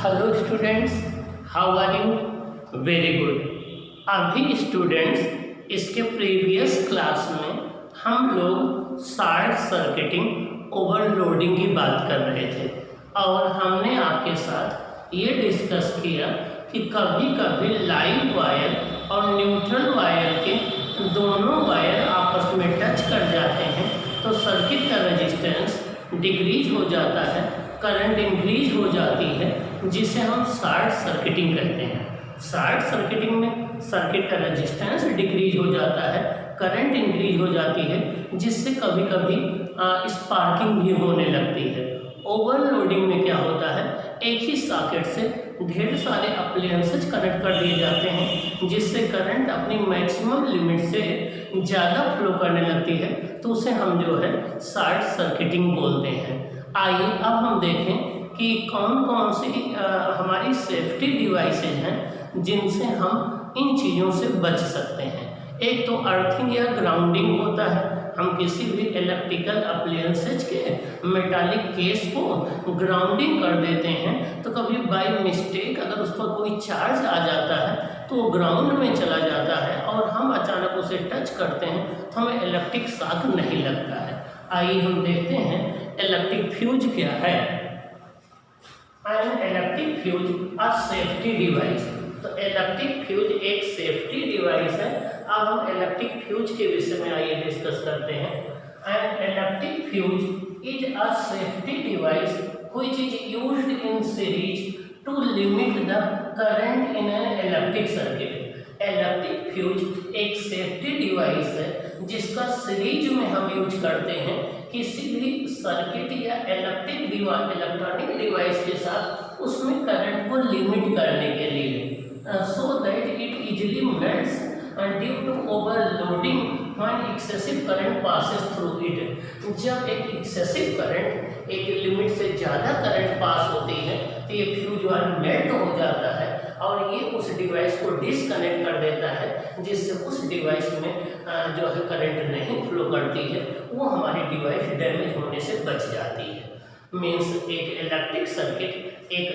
Hello students, how are you? Very good. अभी students इसके previous class में हम लोग शॉर्ट सर्किटिंग ओवरलोडिंग की बात कर रहे थे और हमने आपके साथ ये डिस्कस किया कि कभी कभी लाइव वायर और न्यूट्रल वायर के दोनों वायर आपस में टच कर जाते हैं तो सर्किट का रेजिस्टेंस डिक्रीज हो जाता है, करंट इंक्रीज हो जाती है, जिसे हम शॉर्ट सर्किटिंग कहते हैं। शॉर्ट सर्किटिंग में सर्किट का रेजिस्टेंस डिक्रीज हो जाता है, करंट इंक्रीज हो जाती है, जिससे कभी कभी स्पार्किंग भी होने लगती है। ओवरलोडिंग में क्या होता है, एक ही सॉकेट से ढेर सारे अप्लायंसेज कनेक्ट कर दिए जाते हैं, जिससे करंट अपनी मैक्सिमम लिमिट से ज़्यादा फ्लो करने लगती है, तो उसे हम जो है शॉर्ट सर्किटिंग बोलते हैं। आइए अब हम देखें कि कौन कौन सी हमारी सेफ्टी डिवाइसेज हैं जिनसे हम इन चीज़ों से बच सकते हैं। एक तो अर्थिंग या ग्राउंडिंग होता है। हम किसी भी इलेक्ट्रिकल अप्लायंसेज के मेटालिक केस को ग्राउंडिंग कर देते हैं तो कभी बाय मिस्टेक अगर उस पर कोई चार्ज आ जाता है तो वो ग्राउंड में चला जाता है और हम अचानक उसे टच करते हैं तो हमें इलेक्ट्रिक शॉक नहीं लगता है। आइए हम देखते हैं इलेक्ट्रिक फ्यूज क्या है। एन इलेक्ट्रिक फ्यूज अ सेफ्टी डिवाइस। तो इलेक्ट्रिक फ्यूज एक सेफ्टी डिवाइस है। अब हम इलेक्ट्रिक फ्यूज के विषय में आइए डिस्कस करते हैं। An electric fuse is a safety device which is used in series to limit the current in an electric circuit. Electric fuse एक सेफ्टी डिवाइस है जिसका सीरीज में हम यूज करते हैं किसी भी सर्किट या इलेक्ट्रॉनिक डिवाइस के साथ उसमें करंट को लिमिट करने के लिए, so that it easily melts due to overloading when excessive current passes through it. जब एक एक्सेसिव करंट, एक लिमिट से ज़्यादा करंट पास होती है तो ये फ्यूज वायर मेल्ट हो जाता है और ये उस डिवाइस को डिसकनेक्ट कर देता है, जिससे उस डिवाइस में जो है करंट नहीं फ्लो करती है, वो हमारी डिवाइस डैमेज होने से बच जाती है। मीन्स एक इलेक्ट्रिक सर्किट, एक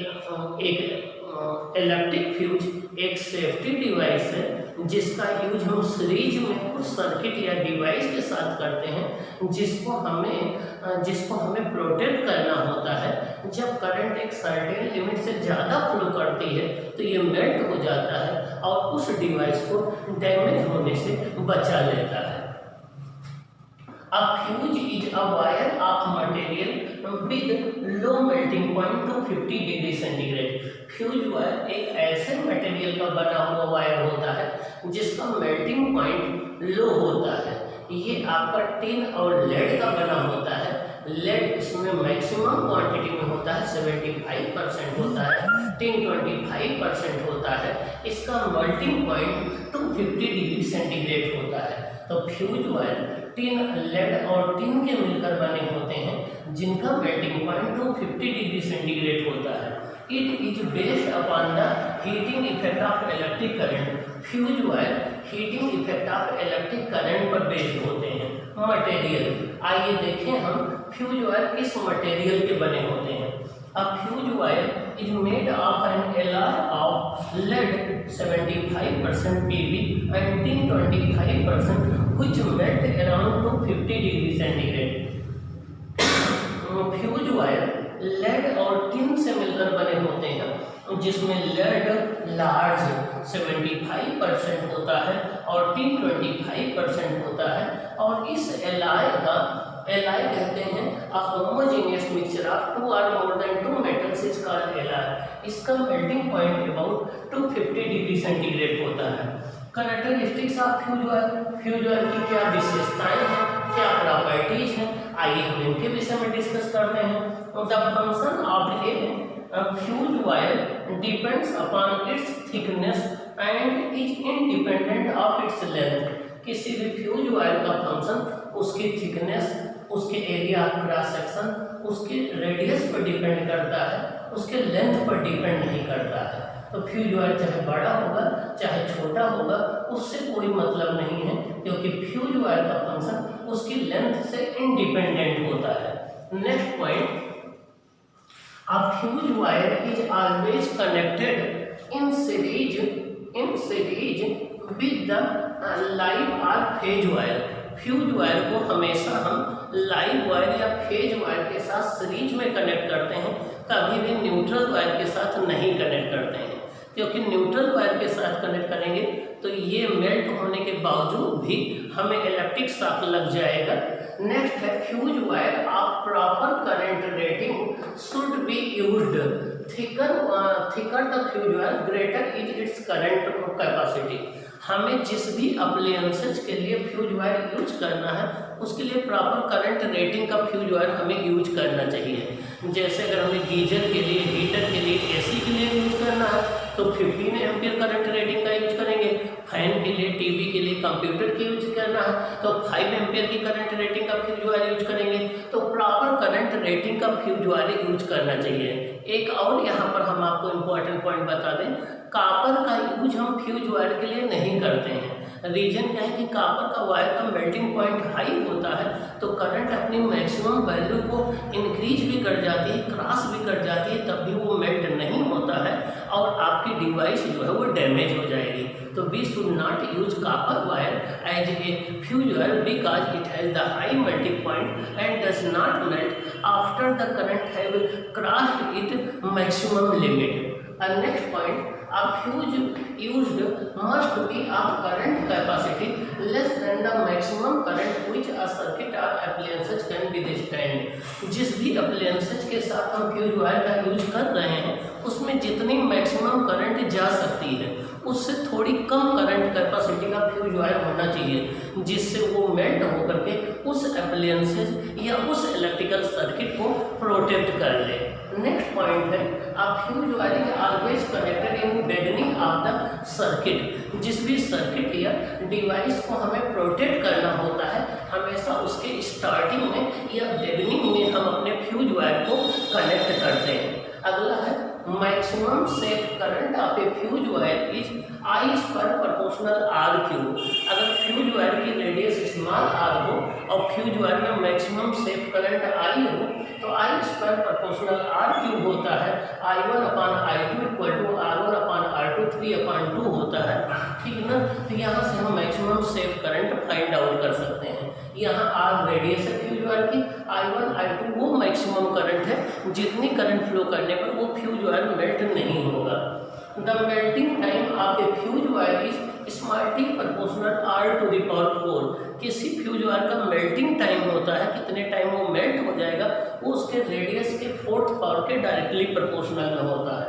इलेक्ट्रिक फ्यूज एक सेफ्टी डिवाइस है जिसका यूज हम सीरीज में कुछ सर्किट या डिवाइस के साथ करते हैं जिसको हमें प्रोटेक्ट करना होता है। जब करंट एक सर्टेन लिमिट से ज़्यादा फ्लो करती है तो ये मेल्ट हो जाता है और उस डिवाइस को डैमेज होने से बचा लेता है। A fuse is a wire of material with low melting point to 50 degree centigrade. Fuse wire एक ऐसे मटेरियल का बना हुआ वायर होता है जिसका मेल्टिंग पॉइंट लो होता है। ये आपका टिन और लेड का बना होता है। लेड इसमें मैक्सिमम क्वांटिटी में होता है, 75% होता है, टिन 25% होता है। इसका मेल्टिंग पॉइंट 250 डिग्री सेंटीग्रेड होता है। तो फ्यूज वायर टिन, लेड और टिन के मिलकर बने होते हैं जिनका मेल्टिंग पॉइंट 250 डिग्री सेंटीग्रेड होता है। It is based upon the heating effect of electric current. Fuse wire heating effect of electric current पर बेस्ड होते हैं। मटेरियल, आइए देखें हम फ्यूज वायर किस मटेरियल के बने होते हैं। अब fuse wire is made of an alloy of lead 75% Pb and tin 25% which melt around 250 degree centigrade. Fuse wire lead और टिन से मिलकर बने होते हैं जिसमें लेड लार्ज 75% होता है और टिन 25% होता है। और इस एलॉय का, एलॉय कहते हैं a homogeneous mixture of 2 or more than 2 metals is called alloy. इसका melting point about 250 degree centigrade होता है। Characteristics of fuse wire, fuse wire की क्या विशेषताएं हैं, क्या प्रॉपर्टीज हैं, आइए हम इनके विषय में डिस्कस करते हैं। The function of a fuse wire depends upon its thickness and is independent of its length. किसी भी फ्यूज वायर का फंक्शन उसकी थिकनेस, उसके एरिया ऑफ क्रॉस सेक्शन, उसके रेडियस पर डिपेंड करता है, उसके लेंथ पर डिपेंड नहीं करता है। तो फ्यूज वायर चाहे बड़ा होगा चाहे छोटा होगा उससे कोई मतलब नहीं है, क्योंकि फ्यूज वायर का फंक्शन उसकी लेंथ से इंडिपेंडेंट होता है। Next point, A fuse wire is always connected in series with the live or phase wire. Fuse wire को हमेशा हम लाइव वायर या फेज वायर के साथ सीरीज में कनेक्ट करते हैं, कभी भी न्यूट्रल वायर के साथ नहीं कनेक्ट करते हैं, क्योंकि न्यूट्रल वायर के साथ कनेक्ट करेंगे तो ये मेल्ट होने के बावजूद भी हमें इलेक्ट्रिक शॉक लग जाएगा। नेक्स्ट है fuse wire of proper current rating should be used thicker the fuse wire greater is its current capacity. हमें जिस भी अप्लायंसेज के लिए फ्यूज वायर यूज करना है उसके लिए प्रॉपर करंट रेटिंग का फ्यूज वायर हमें यूज करना चाहिए। जैसे अगर हमें गीजर के लिए, हीटर के लिए, एसी के लिए यूज करना है तो 15 एम्पियर करंट रेटिंग का यूज करेंगे। फैन के लिए, टीवी के लिए, कंप्यूटर के यूज करना है तो 5 एम्पियर की करंट रेटिंग का फ्यूज वायर यूज करेंगे। तो प्रॉपर करंट रेटिंग का फ्यूज वायर यूज करना चाहिए। एक और यहाँ पर हम आपको इम्पोर्टेंट पॉइंट बता दें, कॉपर का यूज हम फ्यूज वायर के लिए नहीं करते हैं। रीजन क्या है कि कॉपर का वायर का मेल्टिंग पॉइंट हाई होता है तो करंट अपनी मैक्सिमम वैल्यू को इंक्रीज भी कर जाती है, क्रॉस भी कर जाती है, तब भी वो मेल्ट नहीं होता है और आपकी डिवाइस जो है वो डैमेज हो जाएगी। तो we should not use copper wire as a fuse wire because it has the high melting point and does not melt after the current have crossed it maximum limit. Next point, a fuse used must be of current capacity less than the maximum current which a circuit or appliances can withstand। जिस भी appliances के साथ हम fuse wire का use कर रहे हैं उसमें जितनी मैक्सिमम करंट जा सकती है उससे थोड़ी कम करंट कैपेसिटी का फ्यूज वायर होना चाहिए, जिससे वो मेल्ट होकर के उस एप्लायंसेज या उस इलेक्ट्रिकल सर्किट को प्रोटेक्ट कर ले। नेक्स्ट पॉइंट है, आप fuse wire is always connected in beginning of the circuit. जिस भी सर्किट या डिवाइस को हमें प्रोटेक्ट करना होता है हमेशा उसके स्टार्टिंग में या बिगिनिंग में हम अपने फ्यूज वायर को कनेक्ट करते हैं। अगला है maximum safe current of a fuse wire is I square proportional r cube. अगर फ्यूज वायर की रेडियस स्मॉल आर हो और फ्यूज वायर में मैक्सिमम सेफ करंट आई हो तो I square proportional r cube होता है I1/I2 इक्वल टू R1/R2 3/2 होता है, ठीक है ना। तो यहाँ से हम maximum safe current find out कर सकते हैं। यहाँ आर रेडियस है फ्यूज वायर की, I1/I2 वो मैक्सिमम करंट है, जितनी करंट फ्लो करने पर वो फ्यूज वायर मेल्ट नहीं होगा। The melting time of a fuse wire is small proportional R⁴। किसी फ्यूज वायर का मेल्टिंग टाइम होता है, कितने टाइम वो मेल्ट हो जाएगा वो उसके रेडियस के 4th पावर के डायरेक्टली प्रोपोर्शनल में होता है।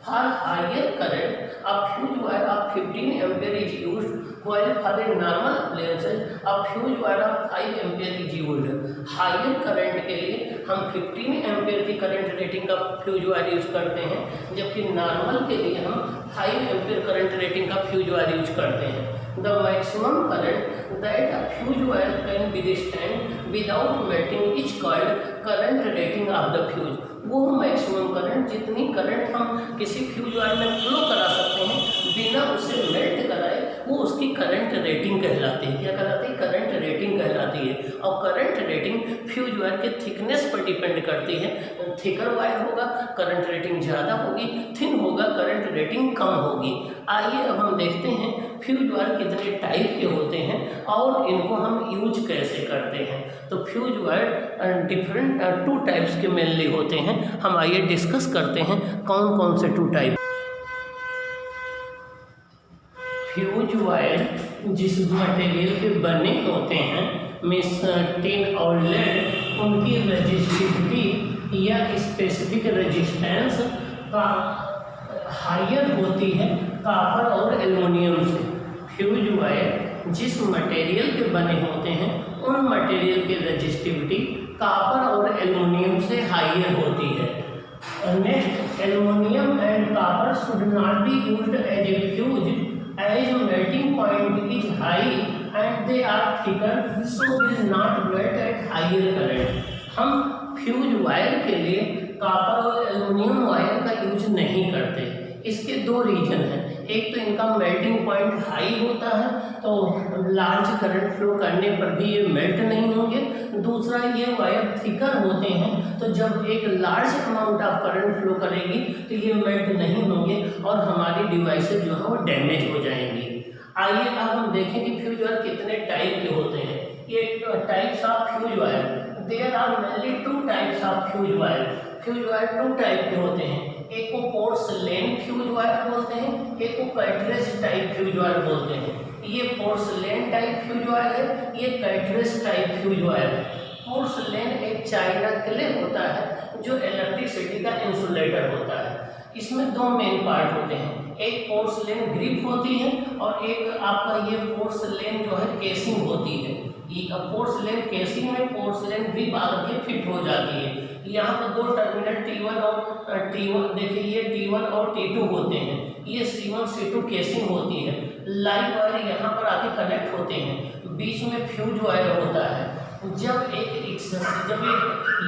For higher current a fuse wire of 15 ampere is used while for a normal appliances a fuse wire of 5 ampere is used. Higher current के लिए हम 15 एम्पियर की करंट रेटिंग का fuse wire use करते हैं, जबकि नॉर्मल के लिए हम 5 एम्पियर करंट रेटिंग का फ्यूज वायर यूज करते हैं। The maximum current that a fuse wire can withstand without melting is called current rating of the fuse। वो मैक्सिमम करंट, जितनी करंट हम किसी फ्यूज वायर में फ्लो करा सकते हैं बिना उसे मेल्ट कराए, वो उसकी करंट रेटिंग कहलाती है। क्या कहलाती है? करंट रेटिंग कहलाती है। और करंट रेटिंग फ्यूज वायर के थिकनेस पर डिपेंड करती है। थिकर वायर होगा करंट रेटिंग ज़्यादा होगी, थिन होगा करंट रेटिंग कम होगी। आइए अब हम देखते हैं फ्यूज वायर कितने टाइप के होते हैं और इनको हम यूज कैसे करते हैं। तो फ्यूज वायर डिफरेंट 2 टाइप्स के मेनली होते हैं। हम आइए डिस्कस करते हैं कौन कौन से 2 टाइप। फ्यूज वायर जिस मटेरियल के बने होते हैं मिस टिन और लेड, उनकी रेजिस्टिविटी या स्पेसिफिक रेजिस्टेंस का हायर होती है कॉपर और एल्युमिनियम से। फ्यूज वायर जिस मटेरियल के बने होते हैं उन मटेरियल की रेजिस्टिविटी कॉपर और एल्युमिनियम से हायर होती है। Next, aluminium and copper should not be used as a fuse as melting point is high and they are thicker so will not melt at higher current. हम fuse wire के लिए copper और aluminium wire का use नहीं करते। इसके 2 reason हैं। एक तो इनका मेल्टिंग पॉइंट हाई होता है, तो लार्ज करंट फ्लो करने पर भी ये मेल्ट नहीं होंगे। दूसरा, ये वायर थिकर होते हैं, तो जब एक large amount of current flow करेगी तो ये मेल्ट नहीं होंगे और हमारी डिवाइसेस जो है वो डैमेज हो जाएंगी। आइए अब हम देखें कि फ्यूज वायर कितने टाइप के होते हैं। ये types of fuse wire, there are mainly 2 types of fuse wire. Fuse wire 2 type के होते हैं, एक को पोर्सलेन फ्यूज वायर बोलते हैं, एक को कैटरेज टाइप फ्यूज वायर बोलते हैं। ये पोर्सलेन टाइप फ्यूज वायर है, ये कैटरेज टाइप फ्यूज वायर है। पोर्सलेन एक चाइना क्ले होता है जो इलेक्ट्रिसिटी का इंसुलेटर होता है। इसमें 2 मेन पार्ट होते हैं, एक पोर्सलेन ग्रिप होती है और एक आपका ये पोर्सलेन जो है केसिंग होती है। ये पोर्सलेन केसिंग में पोर्सलेन ग्रिप आकर के फिट हो जाती है। यहाँ पर 2 टर्मिनल T1 और T1, देखिए ये T1 और T2 होते हैं, ये C1 C2 केसिंग होती है। लाइव वायर यहाँ पर आके कनेक्ट होते हैं, बीच में फ्यूज वायर होता है। जब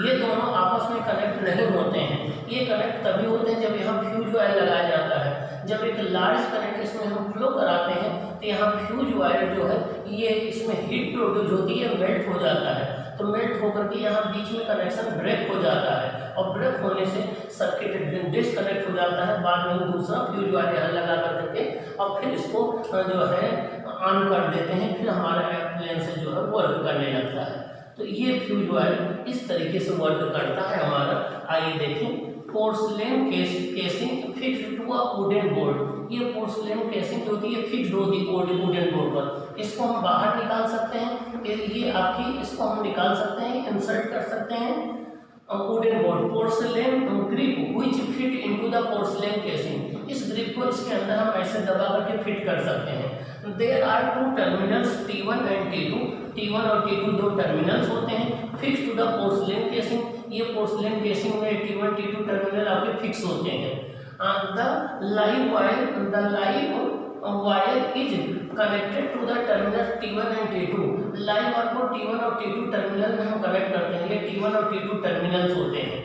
ये दोनों आपस में कनेक्ट नहीं होते हैं, ये कनेक्ट तभी होते हैं जब यहाँ फ्यूज वायर लगाया जाता है। जब एक लार्ज करंट इसमें हम फ्लो कराते हैं तो यहाँ फ्यूज वायर जो है ये इसमें हीट प्रोड्यूस होती है, मेल्ट हो जाता है। तो मेल्ट होकर के यहाँ बीच में कनेक्शन ब्रेक हो जाता है और ब्रेक होने से सर्किट डिस्कनेक्ट हो जाता है। बाद में हम दूसरा फ्यूज वायर यहाँ लगा करके और फिर इसको जो है ऑन कर देते हैं, फिर हमारा एप्लायंस जो है वर्क करने लगता है। तो ये फ्यूज वायर इस तरीके से वर्क करता है हमारा। आइए देखें, porcelain casing fixed to a wooden board. ये पोर्सलेन केसिंग जो होती है फिक्स्ड होती है वुडन बोर्ड पर। इसको हम बाहर निकाल सकते हैं, ये आपकी इसको हम निकाल सकते हैं, इंसर्ट कर सकते हैं wooden board. Porcelain grip which fit into the porcelain casing, इस ग्रिप को इसके अंदर हम ऐसे दबा करके फिट कर सकते हैं। There are 2 terminals T1 and T2, T1 और T2 2 टर्मिनल्स होते हैं fix to the porcelain casing. ये पोर्सलेन केसिंग में T1 T2 टर्मिनल आपके फिक्स होते हैं। The live wire is connected to the terminal T1 and T2। Live wire को T1 और T2 टर्मिनल में हम कनेक्ट करते हैं, ये T1 और T2 टर्मिनल्स होते हैं।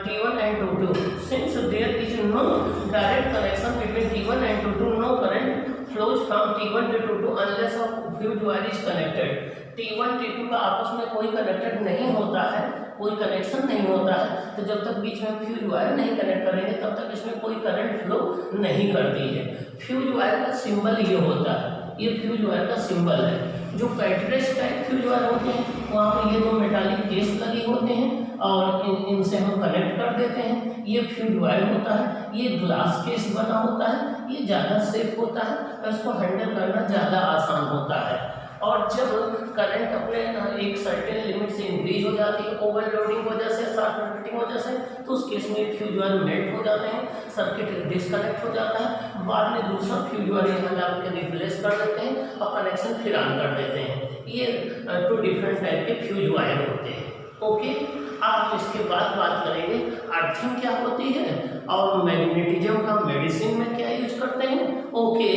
T1 and T2, since there is no direct connection between T1 and T2, no current flows from T1 to T2 unless a fuse wire is connected। T1 T2 का आपस में कोई connected नहीं होता है, कोई कनेक्शन नहीं होता है, तो जब तक बीच में फ्यूज वायर नहीं कनेक्ट करेंगे तब तक इसमें कोई करंट फ्लो नहीं करती है। फ्यूज वायर का सिंबल ये होता है, ये फ्यूज वायर का सिंबल है। जो कैटरेज टाइप फ्यूज वायर होते हैं वहाँ पर ये 2 मेटालिक केस लगे होते हैं और इनसे हम कनेक्ट कर देते हैं। ये फ्यूज वायर होता है, ये ग्लास केस बना होता है, ये ज़्यादा सेफ होता है और इसको हैंडल करना ज़्यादा आसान होता है। और जब करंट अपने एक सर्टेन लिमिट से इंक्रीज हो जाती है ओवरलोडिंग वजह से, शॉर्ट सर्किटिंग वजह से, तो उस केस में फ्यूज वायर मेल्ट हो जाते हैं, सर्किट डिस्कनेक्ट हो जाता है। बाद में दूसरा फ्यूज वायर यहाँ ला के रिप्लेस कर देते हैं और कनेक्शन फिर ऑन कर देते हैं। ये 2 डिफरेंट टाइप के फ्यूज वायर होते हैं। ओके, अब इसके बाद बात करेंगे अर्थिंग क्या होती है और मैग्नेटिज्म का मेडिसिन में क्या यूज करते हैं। ओके,